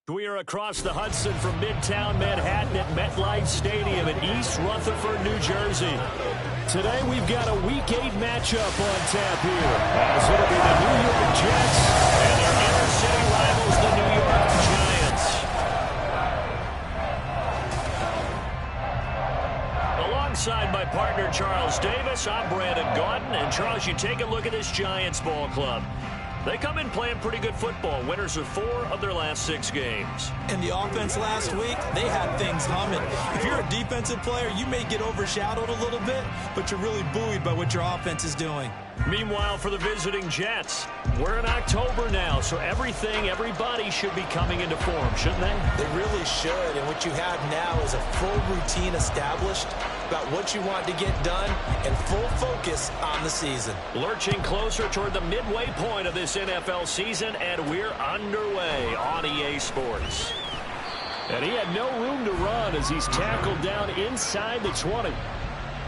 We are across the Hudson from Midtown Manhattan at MetLife Stadium in East Rutherford, New Jersey. Today we've got a Week 8 matchup on tap here, as it'll be the New York Jets and their inner city rivals, the New York Giants. Alongside my partner Charles Davis, I'm Brandon Gaudin, and Charles, you take a look at this Giants ball club. They come in playing pretty good football. Winners of 4 of their last 6 games. And the offense last week, they had things humming. If you're a defensive player, you may get overshadowed a little bit, but you're really buoyed by what your offense is doing. Meanwhile, for the visiting Jets, we're in October now, so everybody should be coming into form, shouldn't they? They really should, and what you have now is a full routine established about what you want to get done and full focus on the season. Lurching closer toward the midway point of this NFL season, and we're underway on EA Sports. And he had no room to run as he's tackled down inside the 20.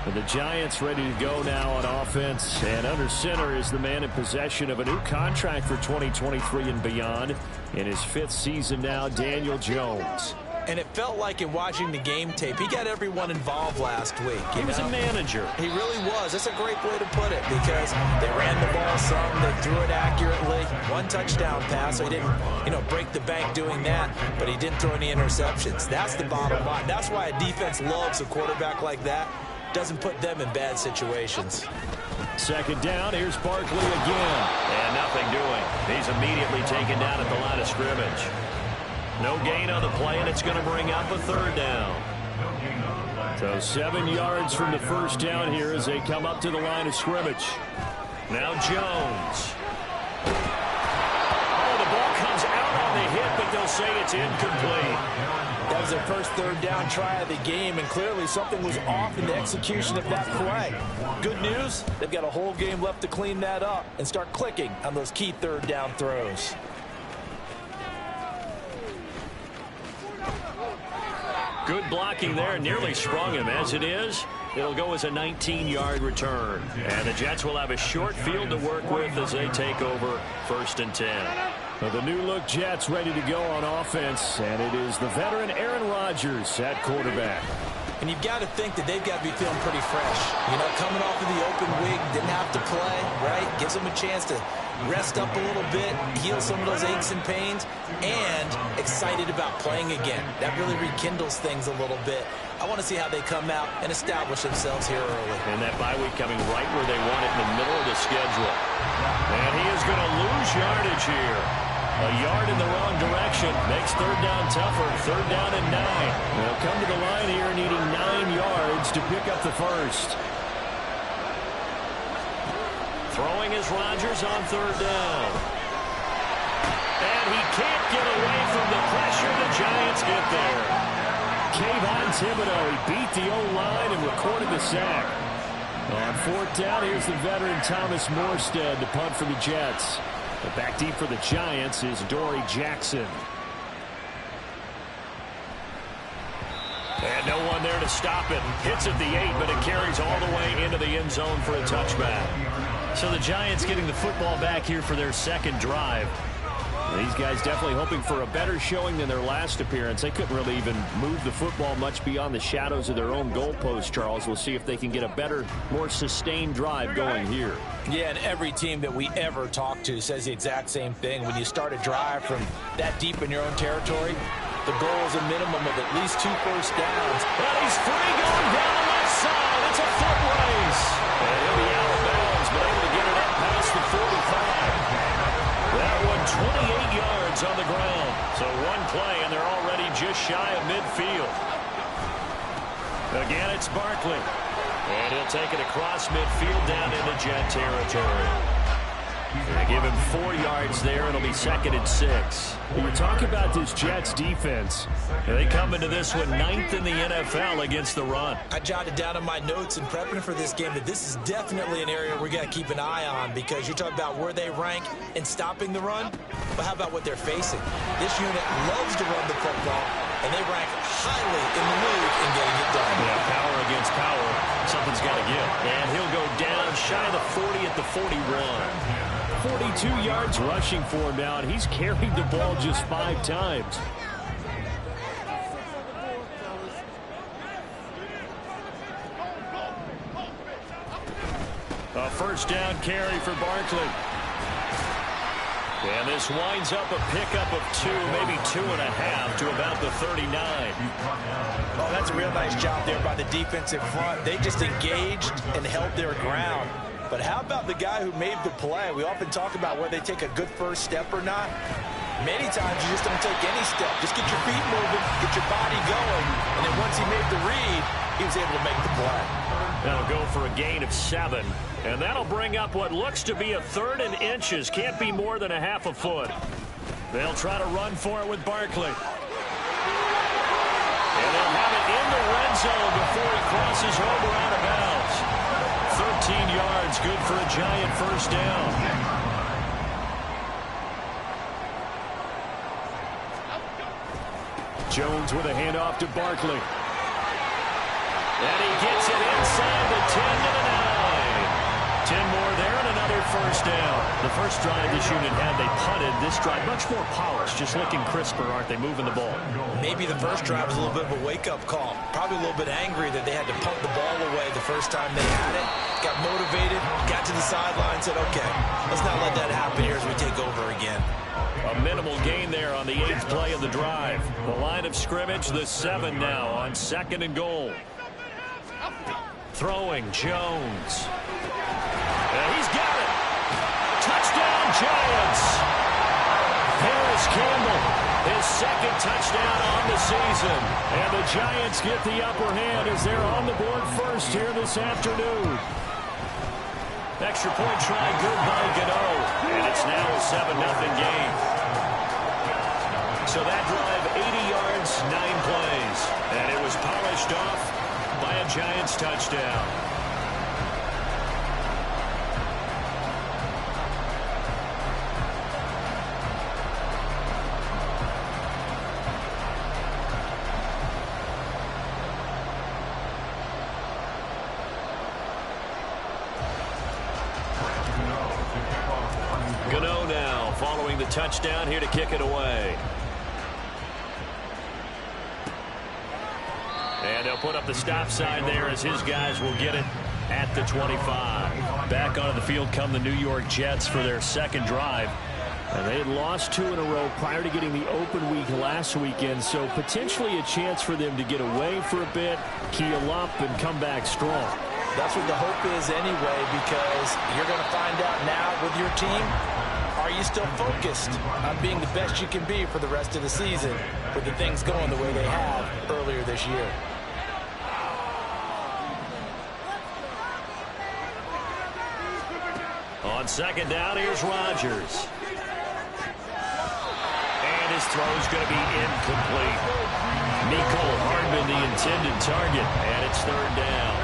And the Giants ready to go now on offense. And under center is the man in possession of a new contract for 2023 and beyond. In his 5th season now, Daniel Jones. And it felt like in watching the game tape, he got everyone involved last week. He was a manager. He really was. That's a great way to put it, because they ran the ball some, they threw it accurately. 1 touchdown pass, so he didn't, break the bank doing that, but he didn't throw any interceptions. That's the bottom line. That's why a defense loves a quarterback like that. Doesn't put them in bad situations. 2nd down, here's Barkley again. And nothing doing. He's immediately taken down at the line of scrimmage. No gain on the play, and it's going to bring up a 3rd down. So 7 yards from the 1st down here as they come up to the line of scrimmage. Now Jones. Oh, the ball comes out on the hit, but they'll say it's incomplete. That was their first 3rd down try of the game, and clearly something was off in the execution of that play. Good news, they've got a whole game left to clean that up and start clicking on those key 3rd down throws. Good blocking there, nearly sprung him. As it is, it'll go as a 19-yard return. And the Jets will have a short field to work with as they take over 1st and 10. Well, the new-look Jets ready to go on offense, and it is the veteran Aaron Rodgers at quarterback. And you've got to think that they've got to be feeling pretty fresh. Coming off of the open week, didn't have to play, right? Gives them a chance to rest up a little bit, heal some of those aches and pains, and excited about playing again. That really rekindles things a little bit. I want to see how they come out and establish themselves here early. And that bye week coming right where they want it, in the middle of the schedule. And he is going to lose yardage here. A yard in the wrong direction makes 3rd down tougher. 3rd down and 9. They'll come to the line here needing 9 yards to pick up the 1st. Throwing is Rodgers on 3rd down. And he can't get away from the pressure. The Giants get there. Kayvon Thibodeau, he beat the O-line and recorded the sack. On 4th down, here's the veteran Thomas Morstead to punt for the Jets. But back deep for the Giants is Dory Jackson. And no one there to stop it. Hits at the 8, but it carries all the way into the end zone for a touchback. So the Giants getting the football back here for their 2nd drive. These guys definitely hoping for a better showing than their last appearance. They couldn't really even move the football much beyond the shadows of their own goalpost, Charles. We'll see if they can get a better, more sustained drive going here. Yeah, and every team that we ever talk to says the exact same thing. When you start a drive from that deep in your own territory, the goal is a minimum of at least 2 first downs. Well, he's free going down the left side. It's a foot race. And he'll be out of bounds, but able to get it up past the 45. That one 28 yards on the ground. So 1 play, and they're already just shy of midfield. Again, it's Barkley. And he'll take it across midfield down into Jet territory. They give him 4 yards there. It'll be 2nd and 6. When you talk about this Jets defense, they come into this one 9th in the NFL against the run. I jotted down in my notes in prepping for this game that this is definitely an area we're going to keep an eye on, because you're talking about where they rank in stopping the run, but how about what they're facing? This unit loves to run the football, and they rank highly in the league in getting it done. Yeah, power against power. Something's got to give. And he'll go down shy of the 40 at the 41. 42 yards rushing for him now, and he's carried the ball just 5 times. A first down carry for Barkley. And this winds up a pickup of 2, maybe 2.5 to about the 39. Oh, that's a real nice job there by the defensive front. They just engaged and held their ground. But how about the guy who made the play? We often talk about whether they take a good first step or not. Many times you just don't take any step. Just get your feet moving, get your body going, and then once he made the read, he was able to make the play. That'll go for a gain of 7. And that'll bring up what looks to be a 3rd and inches. Can't be more than a half a foot. They'll try to run for it with Barkley. And they'll have it in the red zone before he crosses over out of bounds. 13 yards, good for a Giant first down. Jones with a handoff to Barkley. And he gets it inside the 10 to the 9. 10 more there and another first down. The first drive this unit had, they punted. This drive, much more polished, just looking crisper, aren't they, moving the ball? Maybe the first drive was a little bit of a wake-up call. Probably a little bit angry that they had to punt the ball away the first time they had it. Got motivated, got to the sideline, said, okay, let's not let that happen here as we take over again. A minimal gain there on the 8th play of the drive. The line of scrimmage, the 7 now on 2nd and goal. Throwing, Jones. And he's got it. Touchdown, Giants. Harris Campbell, his 2nd touchdown on the season. And the Giants get the upper hand as they're on the board first here this afternoon. Extra point try, good by Gano. And it's now a 7-0 game. So that drive, 80 yards, 9 plays. And it was polished off by a Giants touchdown. Gano now following the touchdown here to kick it away. And they'll put up the stop sign there as his guys will get it at the 25. Back onto the field come the New York Jets for their 2nd drive. And they had lost 2 in a row prior to getting the open week last weekend, so potentially a chance for them to get away for a bit, keel up, and come back strong. That's what the hope is anyway, because you're going to find out now with your team, are you still focused on being the best you can be for the rest of the season with the things going the way they have earlier this year? On 2nd down, here's Rodgers. And his throw's going to be incomplete. Nicole Hardman, the intended target, and it's 3rd down.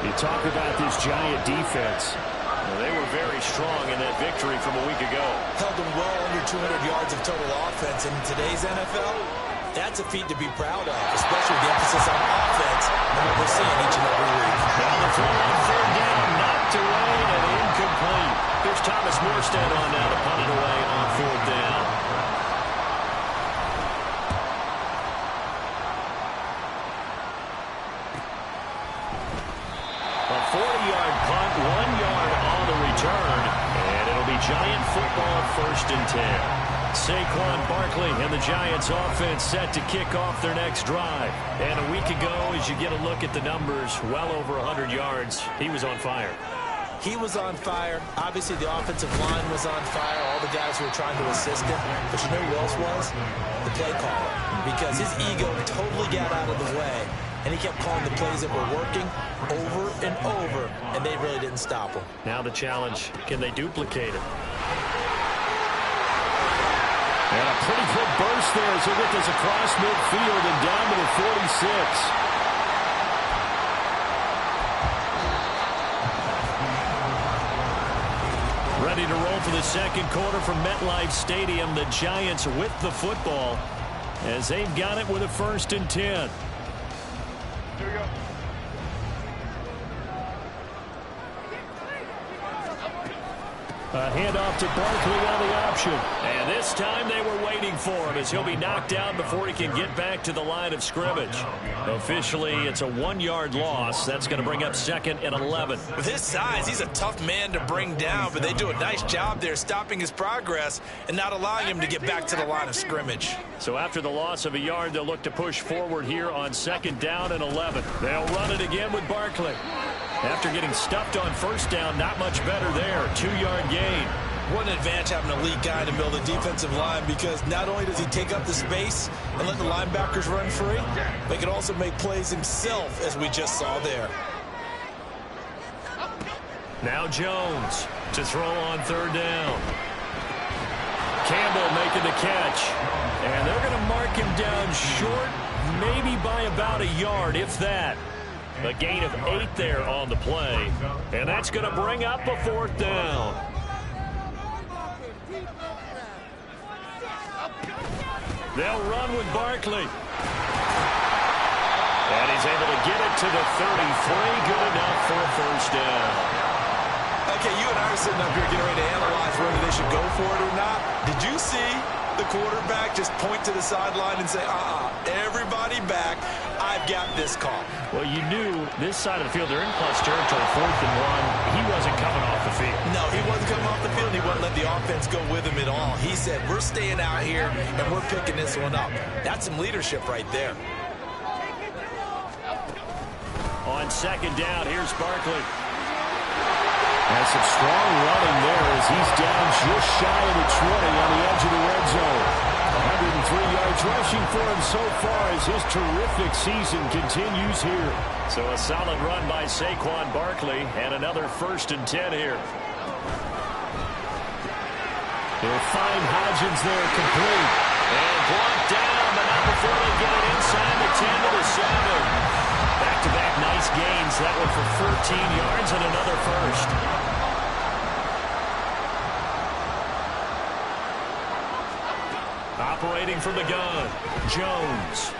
You talk about this Giant defense. Well, they were very strong in that victory from a week ago. Held them well under 200 yards of total offense. In today's NFL, that's a feat to be proud of, especially with the emphasis on offense and what we're seeing each and every week. Now the throw on 3rd down, knocked away and incomplete. Here's Thomas Morstead on now to punt it away on 4th down. A 40-yard punt, 1 yard on the return, and it'll be Giant football 1st and 10. Saquon Barkley and the Giants offense set to kick off their next drive. And a week ago, as you get a look at the numbers, well over 100 yards, he was on fire. He was on fire. Obviously, the offensive line was on fire. All the guys who were trying to assist him. But you know who else was? The play caller. Because his ego totally got out of the way. And he kept calling the plays that were working over and over. And they really didn't stop him. Now the challenge, can they duplicate it? And a pretty quick burst there as he gets us across midfield and down to the 46. Ready to roll for the 2nd quarter from MetLife Stadium. The Giants with the football as they've got it with a 1st and 10. Here we go. A handoff to Barkley on the option. And this time they were waiting for him as he'll be knocked down before he can get back to the line of scrimmage. Officially, it's a 1-yard loss. That's going to bring up 2nd and 11. With his size, he's a tough man to bring down, but they do a nice job there stopping his progress and not allowing him to get back to the line of scrimmage. So after the loss of a yard, they'll look to push forward here on 2nd down and 11. They'll run it again with Barkley. After getting stuffed on 1st down, not much better there. 2-yard gain. What an advantage having an elite guy in the middle of the defensive line, because not only does he take up the space and let the linebackers run free, but he can also make plays himself, as we just saw there. Now Jones to throw on 3rd down. Campbell making the catch. And they're going to mark him down short, maybe by about a yard, if that. A gain of 8 there on the play. And that's going to bring up a 4th down. They'll run with Barkley. And he's able to get it to the 33. Good enough for a 1st down. Okay, you and I are sitting up here getting ready to analyze whether they should go for it or not. Did you see the quarterback just point to the sideline and say, everybody back, I've got this call? Well, you knew this side of the field, they're in plus territory, 4th and 1. He wasn't coming off the field. No, he wasn't coming off the field. He wouldn't let the offense go with him at all. He said, we're staying out here, and we're picking this one up. That's some leadership right there. On 2nd down, here's Barkley. And some strong running there as he's down just shy of the 20 on the edge of the red zone. 103 yards rushing for him so far as his terrific season continues here. So a solid run by Saquon Barkley and another 1st and 10 here. They'll find Hodgins there complete. And brought down, but not before they get it inside the 10 to the 7. Back-to-back nice gains. That one for 14 yards and another 1st. Operating from the gun, Jones.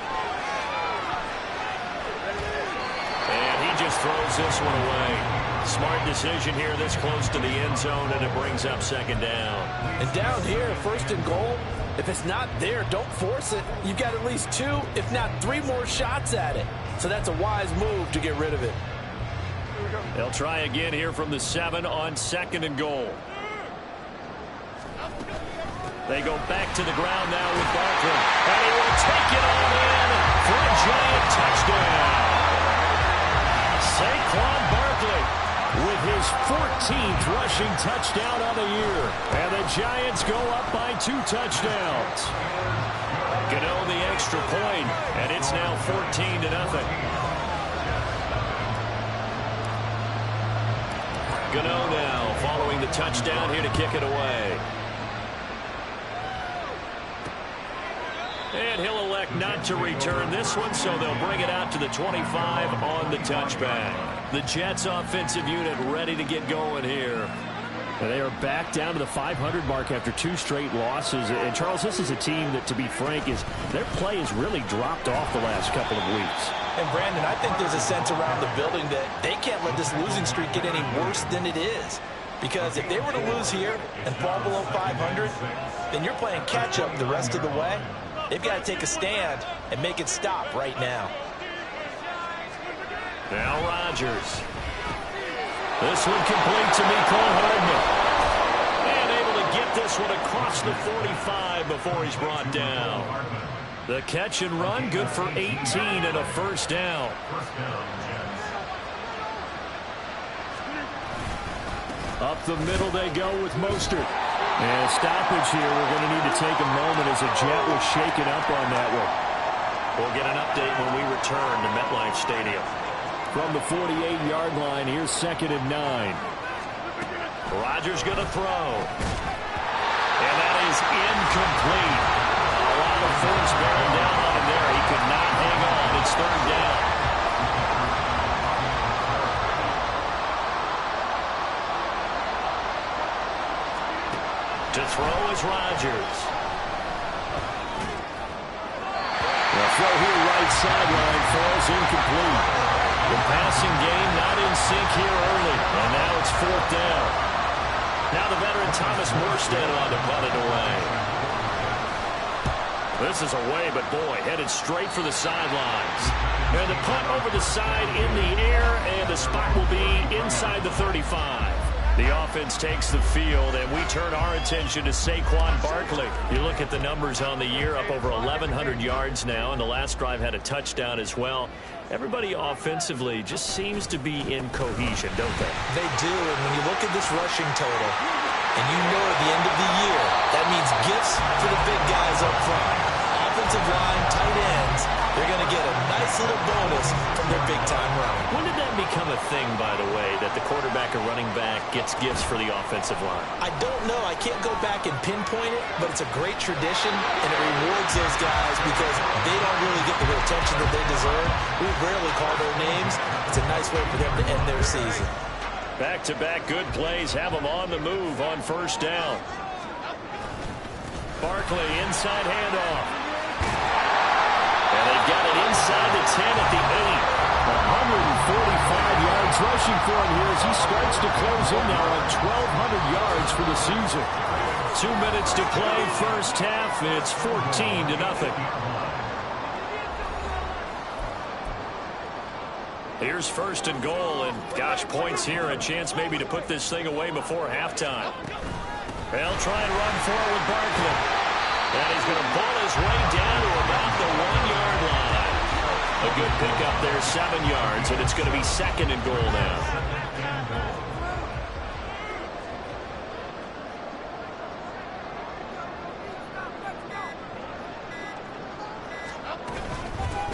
And he just throws this one away. Smart decision here this close to the end zone, and it brings up 2nd down. And down here, 1st and goal, if it's not there, don't force it. You've got at least 2, if not 3 more shots at it. So that's a wise move to get rid of it. They'll try again here from the 7 on 2nd and goal. They go back to the ground now with Barkley. And he will take it all in for a giant touchdown. Saquon Barkley with his 14th rushing touchdown on the year. And the Giants go up by 2 touchdowns. Gano the extra point, and it's now 14-0. Gano now following the touchdown here to kick it away. And he'll elect not to return this one, so they'll bring it out to the 25 on the touchback. The Jets offensive unit ready to get going here. And they are back down to the 500 mark after 2 straight losses. And, Charles, this is a team that, to be frank, their play has really dropped off the last couple of weeks. And, Brandon, I think there's a sense around the building that they can't let this losing streak get any worse than it is. Because if they were to lose here and fall below 500, then you're playing catch-up the rest of the way. They've got to take a stand and make it stop right now. Now Rodgers. This one complete to Mecole Hardman. And able to get this one across the 45 before he's brought down. The catch and run, good for 18 and a 1st down. Up the middle they go with Mostert. And stoppage here. We're going to need to take a moment as a Jet was shaken up on that one. We'll get an update when we return to MetLife Stadium. From the 48-yard line, here's 2nd and 9. Rodgers going to throw. And that is incomplete. A lot of force bearing down on him there. He could not hang on. It's 3rd down. To throw is Rodgers. The throw here right sideline falls incomplete. The passing game not in sync here early. And now it's 4th down. Now the veteran Thomas Morstead on to punt it away. This is away, but boy, headed straight for the sidelines. And the punt over the side in the air, and the spot will be inside the 35. The offense takes the field, and we turn our attention to Saquon Barkley. You look at the numbers on the year, up over 1,100 yards now, and the last drive had a touchdown as well. Everybody offensively just seems to be in cohesion, don't they? They do, and when you look at this rushing total, and you know at the end of the year, that means gifts for the big guys up front. Offensive line, tight ends, they're going to get a nice little bonus from their big-time run. When did that become a thing, by the way, that the quarterback or running back gets gifts for the offensive line? I don't know. I can't go back and pinpoint it, but it's a great tradition, and it rewards those guys because they don't really get the attention that they deserve. We rarely call their names. It's a nice way for them to end their season. Back-to-back good plays have them on the move on first down. Barkley, inside handoff. And they've got it inside the 10 at the 8. 145 yards rushing for him here as he starts to close in now on 1,200 yards for the season. 2 minutes to play first half. It's 14-0. Here's first and goal, and gosh, points here, a chance maybe to put this thing away before halftime. They'll try and run forward with Barkley. And he's going to pull his way down to about the 1-yard line. A good pickup there, 7 yards, and it's going to be second and goal now.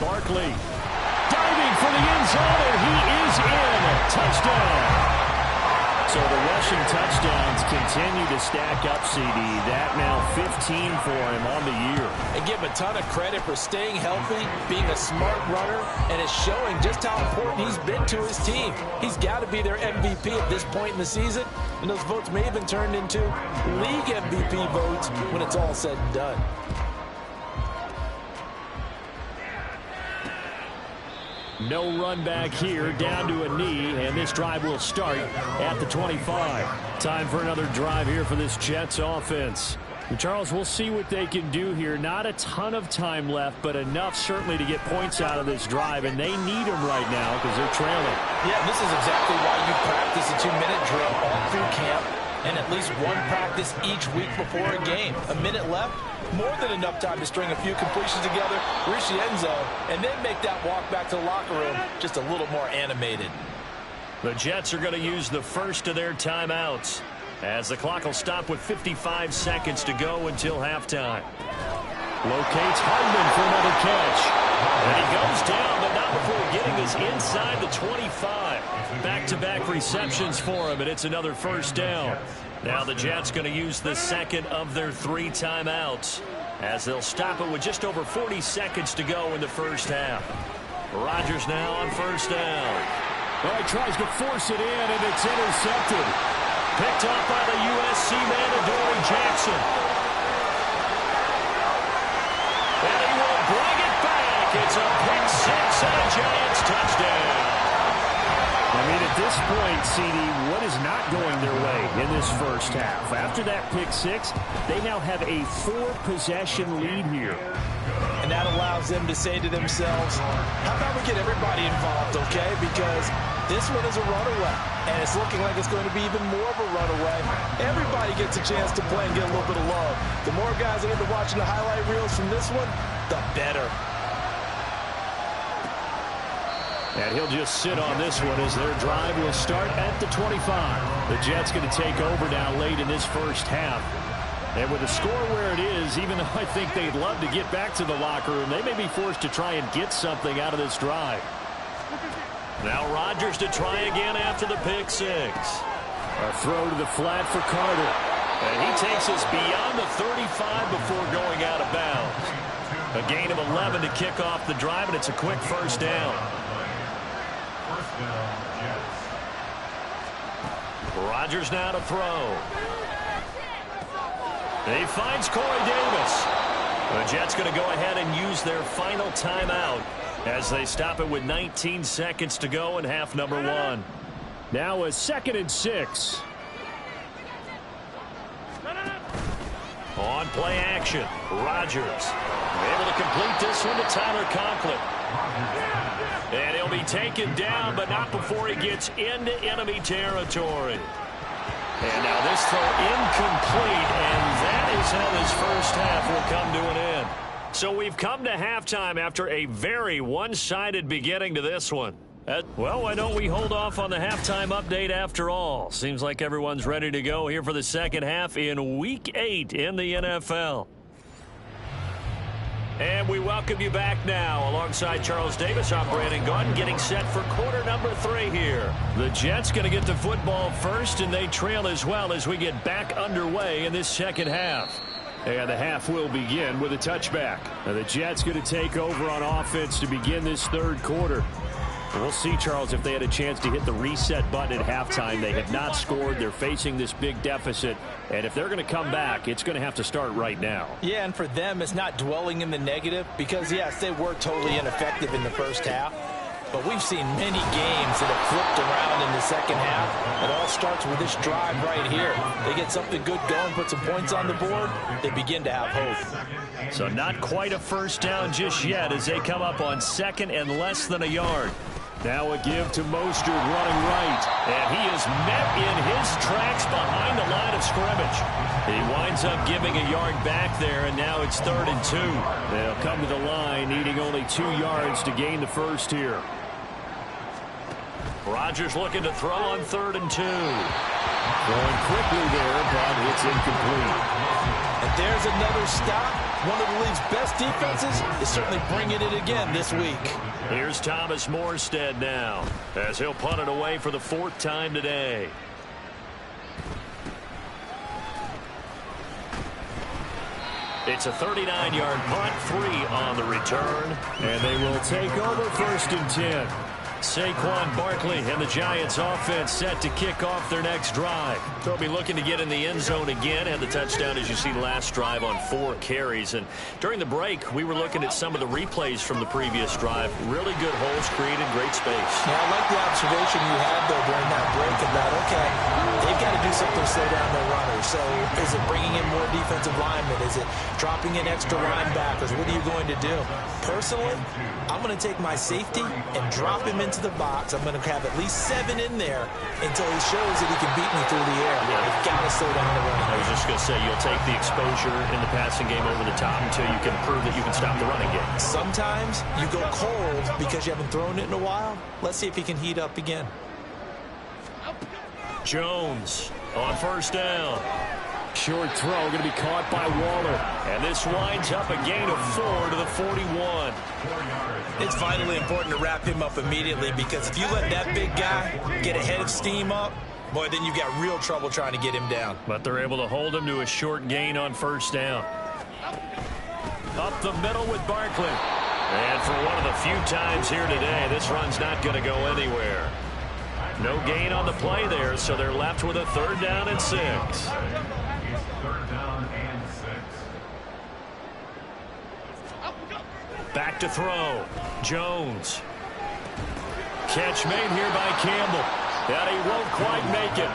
Barkley diving for the end zone, and he is in. Touchdown. So the rushing touchdowns continue to stack up, CD. That now 15 for him on the year. And give him a ton of credit for staying healthy, being a smart runner, and it's showing just how important he's been to his team. He's got to be their MVP at this point in the season, and those votes may even turn into league MVP votes when it's all said and done. No run back here, down to a knee, and this drive will start at the 25. Time for another drive here for this Jets offense. And Charles, we'll see what they can do here. Not a ton of time left, but enough certainly to get points out of this drive, and they need them right now because they're trailing. Yeah, this is exactly why you practice a 2-minute drill all through camp and at least one practice each week before a game. A minute left, more than enough time to string a few completions together, reach the end zone, and then make that walk back to the locker room just a little more animated. The Jets are going to use the first of their timeouts as the clock will stop with 55 seconds to go until halftime. Locates Hardman for another catch. And he goes down, but not before getting this inside the 25. Back-to-back receptions for him, and it's another first down. Now the Jets going to use the second of their 3 timeouts as they'll stop it with just over 40 seconds to go in the first half. Rodgers now on first down. Well, he tries to force it in, and it's intercepted. Picked up by the USC man, Adoree Jackson. And he will bring it back. It's a pick 6 and a Giants touchdown. I mean, at this point, CD, what is not going their way in this first half? After that pick 6, they now have a 4-possession lead here. And that allows them to say to themselves, how about we get everybody involved, okay? Because this one is a runaway, and it's looking like it's going to be even more of a runaway. Everybody gets a chance to play and get a little bit of love. The more guys that end up watching the highlight reels from this one, the better. And he'll just sit on this one as their drive will start at the 25. The Jets going to take over now late in this first half. And with the score where it is, even though I think they'd love to get back to the locker room, they may be forced to try and get something out of this drive. Now Rodgers to try again after the pick 6. A throw to the flat for Carter. And he takes us beyond the 35 before going out of bounds. A gain of 11 to kick off the drive, and it's a quick first down. Rodgers now to throw. He finds Corey Davis. The Jets going to go ahead and use their final timeout as they stop it with 19 seconds to go in half number 1. Now a 2nd and 6. On play action, Rodgers. able to complete this one to Tyler Conklin. And he'll be taken down, but not before he gets into enemy territory. And now this throw incomplete, and that is how this first half will come to an end. So we've come to halftime after a very one-sided beginning to this one. Well, why don't we hold off on the halftime update after all? Seems like everyone's ready to go here for the second half in Week 8 in the NFL. And we welcome you back now. Alongside Charles Davis, I'm Brandon Gaudin, getting set for quarter number 3 here. The Jets going to get the football first, and they trail as well as we get back underway in this second half. And the half will begin with a touchback. Now the Jets going to take over on offense to begin this third quarter. We'll see, Charles, if they had a chance to hit the reset button at halftime. They have not scored. They're facing this big deficit. And if they're going to come back, it's going to have to start right now. Yeah, and for them, it's not dwelling in the negative because, yes, they were totally ineffective in the first half. But we've seen many games that have flipped around in the second half. It all starts with this drive right here. They get something good going, put some points on the board, they begin to have hope. So not quite a first down just yet as they come up on second and less than a yard. Now a give to Mostert running right. And he is met in his tracks behind the line of scrimmage. He winds up giving a yard back there, and now it's 3rd and 2. They'll come to the line, needing only 2 yards to gain the first here. Rodgers looking to throw on 3rd and 2. Going quickly there, but it's incomplete. And there's another stop. One of the league's best defenses is certainly bringing it again this week. Here's Thomas Morstead now, as he'll punt it away for the 4th time today. It's a 39-yard punt, 3 on the return. And they will take over 1st and 10. Saquon Barkley and the Giants offense set to kick off their next drive. They'll be looking to get in the end zone again. Had the touchdown, as you see, last drive on 4 carries. And during the break, we were looking at some of the replays from the previous drive. Really good holes created, great space. Yeah, I like the observation you had, though, during that break about, okay, they've got to do something to slow down their runners. So is it bringing in more defensive linemen? Is it dropping in extra linebackers? What are you going to do? Personally, I'm going to take my safety and drop him into the box. I'm going to have at least 7 in there until he shows that he can beat me through the air. Yeah. You've got to slow down the running. I was just going to say, you'll take the exposure in the passing game over the top until you can prove that you can stop the running game. Sometimes you go cold because you haven't thrown it in a while. Let's see if he can heat up again. Jones on 1st down. Short throw going to be caught by Waller. And this winds up a gain of 4 to the 41. It's vitally important to wrap him up immediately because if you let that big guy get a head of steam up, boy, then you've got real trouble trying to get him down. But they're able to hold him to a short gain on 1st down. Up the middle with Barkley. And for one of the few times here today, this run's not going to go anywhere. No gain on the play there, so they're left with a 3rd down and 6. Back to throw. Jones. Catch made here by Campbell. And he won't quite make it.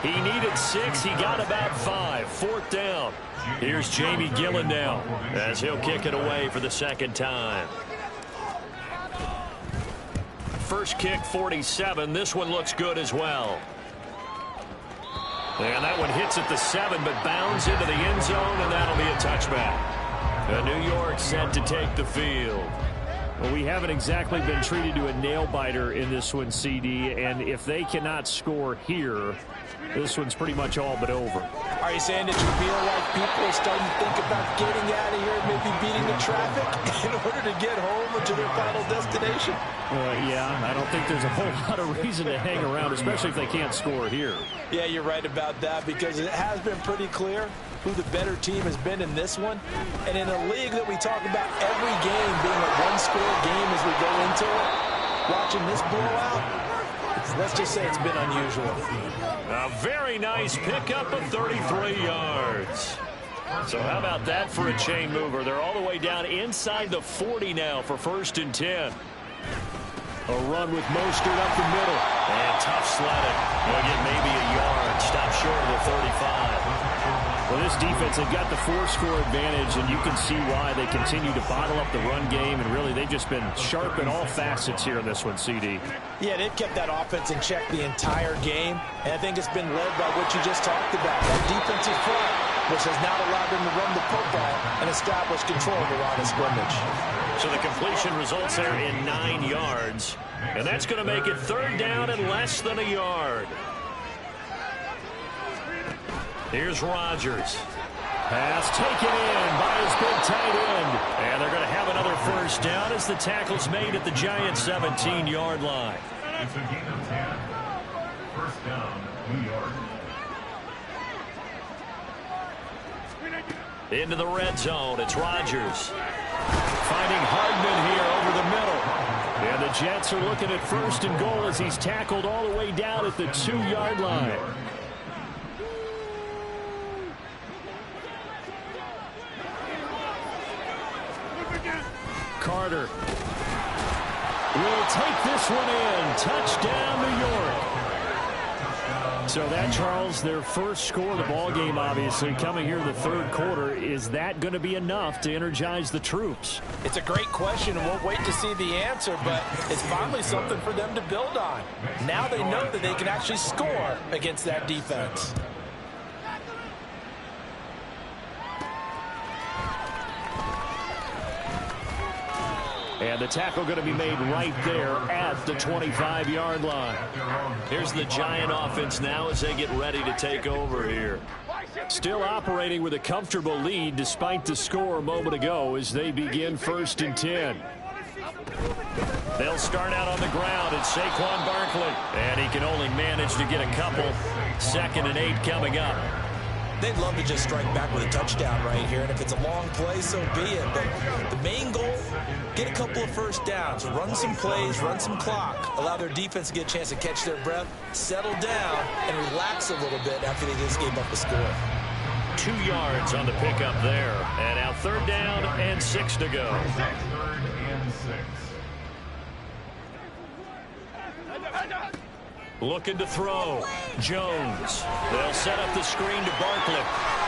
He needed 6. He got about 5. 4th down. Here's Jamie Gillen now as he'll kick it away for the 2nd time. First kick, 47. This one looks good as well. And that one hits at the 7, but bounds into the end zone, and that'll be a touchback. New York set to take the field. Well, we haven't exactly been treated to a nail-biter in this one, CD, and if they cannot score here, this one's pretty much all but over. Are you saying that you feel like people are starting to think about getting out of here and maybe beating the traffic in order to get home or to their final destination? Yeah, I don't think there's a whole lot of reason to hang around, especially if they can't score here. Yeah, you're right about that because it has been pretty clear who the better team has been in this one. And in a league that we talk about every game being a one-score game as we go into it, watching this blowout, let's just say it's been unusual. A very nice pickup of 33 yards. So how about that for a chain mover? They're all the way down inside the 40 now for 1st and 10. A run with Mostert up the middle. And tough sledding. They'll get maybe a yard. Stop short of the 35. Well, this defense, they've got the 4-score advantage, and you can see why they continue to bottle up the run game, and really they've just been sharp in all facets here in this one, CD. Yeah, they've kept that offense in check the entire game, and I think it's been led by what you just talked about, that defensive front, which has now allowed them to run the football and establish control of the line of scrimmage. So the completion results there in 9 yards, and that's going to make it 3rd down and less than a yard. Here's Rodgers. Pass taken in by his big tight end. And they're going to have another 1st down as the tackle's made at the Giants' 17-yard line. It's a gain of 10. 1st down, New York. Into the red zone. It's Rodgers. Finding Hardman here over the middle. And the Jets are looking at 1st and goal as he's tackled all the way down at the 2-yard line. Carter will take this one in. Touchdown, New York. So that, Charles, their 1st score of the ball game, obviously, coming here in the 3rd quarter. Is that going to be enough to energize the troops? It's a great question, and we'll wait to see the answer, but it's finally something for them to build on. Now they know that they can actually score against that defense. And the tackle going to be made right there at the 25-yard line. Here's the Giant offense now as they get ready to take over here. Still operating with a comfortable lead despite the score a moment ago as they begin 1st and 10. They'll start out on the ground. It's Saquon Barkley. And he can only manage to get a couple. 2nd and 8 coming up. They'd love to just strike back with a touchdown right here, and if it's a long play, so be it. But the main goal, get a couple of 1st downs, run some plays, run some clock, allow their defense to get a chance to catch their breath, settle down, and relax a little bit after they just gave up a score. 2 yards on the pickup there. And now 3rd down and 6 to go. 3rd and 6. Looking to throw. Jones. They'll set up the screen to Barkley.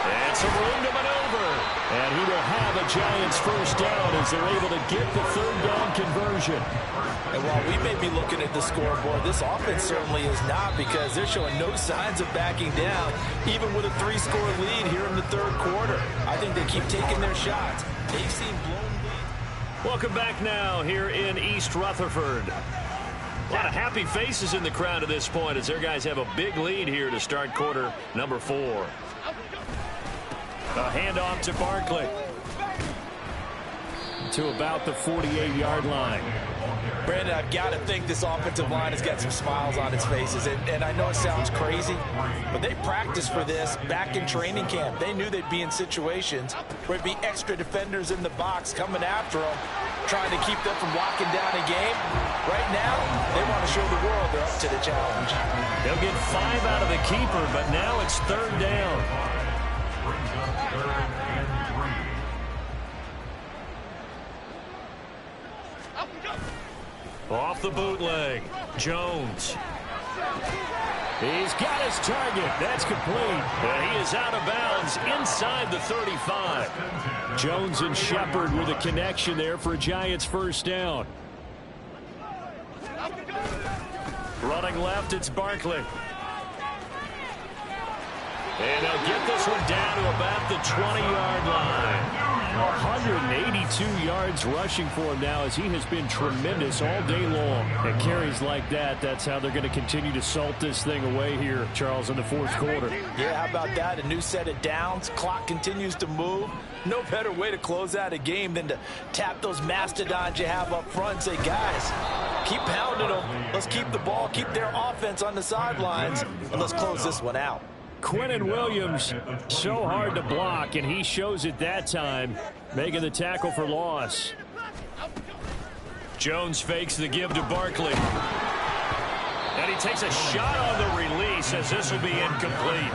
And some room to maneuver. And he will have a Giants 1st down as they're able to get the 3rd down conversion. And while we may be looking at the scoreboard, this offense certainly is not, because they're showing no signs of backing down, even with a 3-score lead here in the 3rd quarter. I think they keep taking their shots. They've seen blown leads. Welcome back now here in East Rutherford. A lot of happy faces in the crowd at this point as their guys have a big lead here to start quarter number 4. A handoff to Barkley. To about the 48-yard line. Brandon, I've got to think this offensive line has got some smiles on its faces. And I know it sounds crazy, but they practiced for this back in training camp. They knew they'd be in situations where it'd be extra defenders in the box coming after them, trying to keep them from locking down a game. Right now, they want to show the world they're up to the challenge. They'll get 5 out of the keeper, but now it's 3rd down. Brings up 3rd and 3. Off the bootleg. Jones. He's got his target. That's complete. He is out of bounds inside the 35. Jones and Shepard with a connection there for a Giants 1st down. Running left, it's Barkley. And they'll get this one down to about the 20-yard line. 182 yards rushing for him now as he has been tremendous all day long. At carries like that, that's how they're going to continue to salt this thing away here, Charles, in the 4th quarter. Yeah, how about that? A new set of downs. Clock continues to move. No better way to close out a game than to tap those mastodons you have up front and say, guys, keep pounding them. Let's keep the ball, keep their offense on the sidelines, and let's close this one out. Quinnen Williams, so hard to block, and he shows it that time, making the tackle for loss. Jones fakes the give to Barkley. And he takes a shot on the release as this will be incomplete.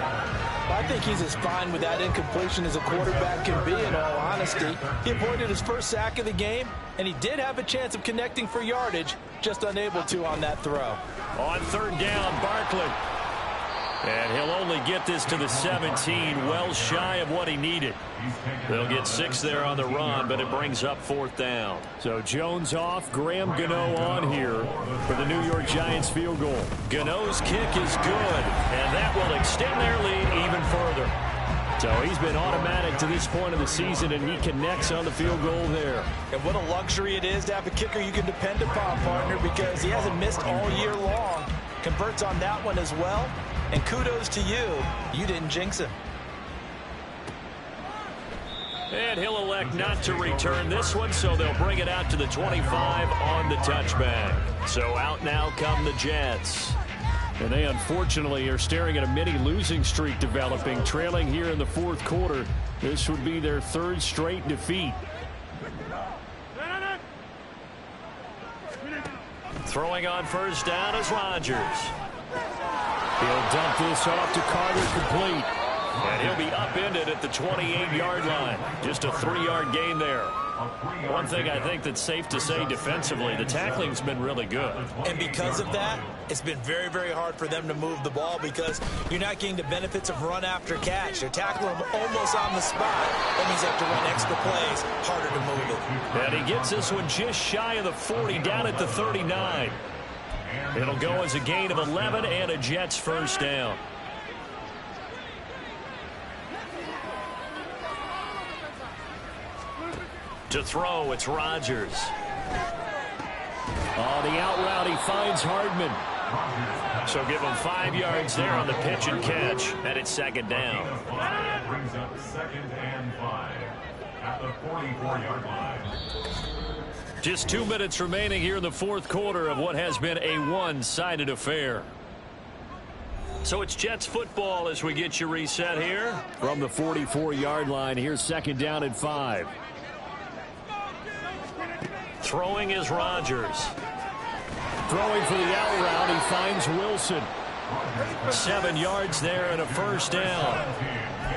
I think he's as fine with that incompletion as a quarterback can be, in all honesty. He avoided his 1st sack of the game, and he did have a chance of connecting for yardage, just unable to on that throw. On 3rd down, Barkley. And he'll only get this to the 17, well shy of what he needed. They'll get 6 there on the run, but it brings up 4th down. So Jones off, Graham Gano on here for the New York Giants field goal. Gano's kick is good, and that will extend their lead even further. So he's been automatic to this point of the season, and he connects on the field goal there. And what a luxury it is to have a kicker you can depend upon, partner, because he hasn't missed all year long. Converts on that one as well. And kudos to you. You didn't jinx him. And he'll elect not to return this one, so they'll bring it out to the 25 on the touchback. So out now come the Jets. And they unfortunately are staring at a mini losing streak developing, trailing here in the 4th quarter. This would be their 3rd straight defeat. Throwing on first down is Rodgers. He'll dump this off to Carter, complete. And he'll be upended at the 28-yard line. Just a 3-yard gain there. One thing I think that's safe to say defensively, the tackling's been really good. And because of that, it's been very, very hard for them to move the ball because you're not getting the benefits of run after catch. They're tackling them almost on the spot. That means they have to run extra plays, harder to move it. And he gets this one just shy of the 40, down at the 39. It'll go as a gain of 11 and a Jets first down. To throw, it's Rodgers. On the out route, he finds Hardman. So give him 5 yards there on the pitch and catch, and it's 2nd down. Brings up 2nd and 5 at the 44-yard line. Just 2 minutes remaining here in the 4th quarter of what has been a one-sided affair. So it's Jets football as we get you reset here. From the 44-yard line, here's 2nd down and 5. Throwing is Rodgers. Throwing for the out route, he finds Wilson. 7 yards there and a first down.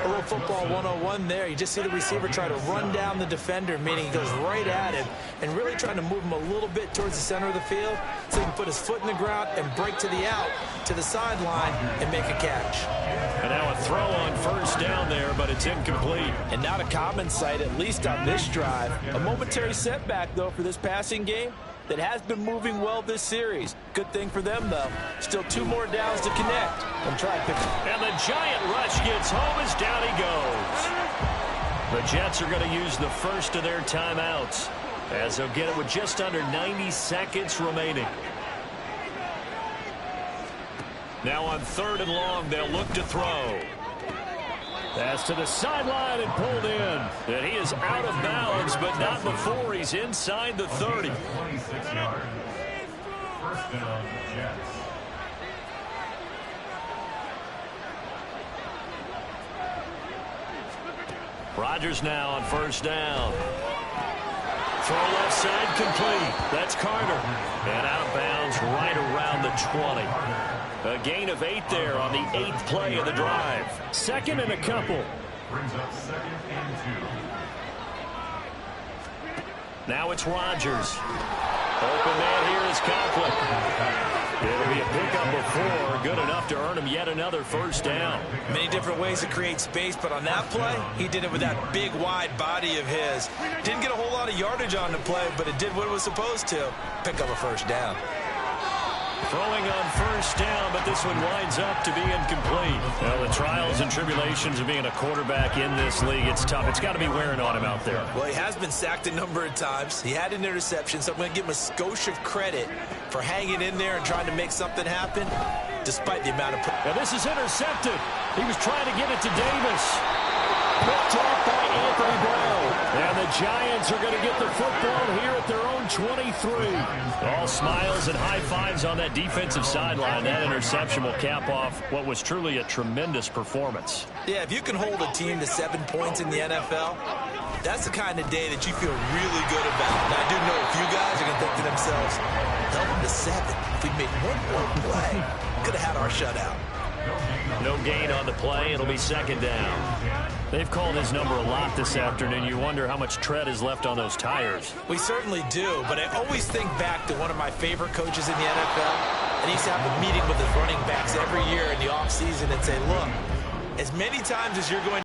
A little football 101 there. You just see the receiver try to run down the defender, meaning he goes right at him and really trying to move him a little bit towards the center of the field so he can put his foot in the ground and break to the out, to the sideline, and make a catch. And now a throw on first down there, but it's incomplete. And not a common sight, at least on this drive. A momentary setback, though, for this passing game that has been moving well this series. Good thing for them, though. Still 2 more downs to connect. And try to pick up. And the giant rush gets home as down he goes. The Jets are going to use the first of their timeouts as they'll get it with just under 90 seconds remaining. Now on 3rd and long, they'll look to throw. Pass to the sideline and pulled in. And he is out of bounds, but not before he's inside the 30. 26 yards. First down, Jets. Rodgers now on first down. Throw left side complete. That's Carter. And out of bounds right around the 20. A gain of 8 there on the 8th play of the drive. 2nd and a couple. Brings up 2nd and 2. Now it's Rodgers. Open man here is Conklin. It'll be a pickup before, good enough to earn him yet another first down. Many different ways to create space, but on that play, he did it with that big, wide body of his. Didn't get a whole lot of yardage on the play, but it did what it was supposed to. Pick up a first down. Throwing on first down, but this one winds up to be incomplete. Well, the trials and tribulations of being a quarterback in this league, it's tough. It's got to be wearing on him out there. Well, he has been sacked a number of times. He had an interception, so I'm going to give him a skosh of credit for hanging in there and trying to make something happen, despite the amount of... Now this is intercepted. He was trying to get it to Davis. Picked off by Anthony Brown. And the Giants are going to get the football here at their own 23. All smiles and high fives on that defensive sideline. That interception will cap off what was truly a tremendous performance. Yeah, if you can hold a team to 7 points in the NFL, that's the kind of day that you feel really good about. Now, I do know a few guys are going to think to themselves, held them to 7. If we made 1 more play, could have had our shutout. No gain on the play. It'll be 2nd down. They've called his number a lot this afternoon. You wonder how much tread is left on those tires. We certainly do, but I always think back to one of my favorite coaches in the NFL, and he used to have a meeting with his running backs every year in the offseason and say, look, as many times as you're going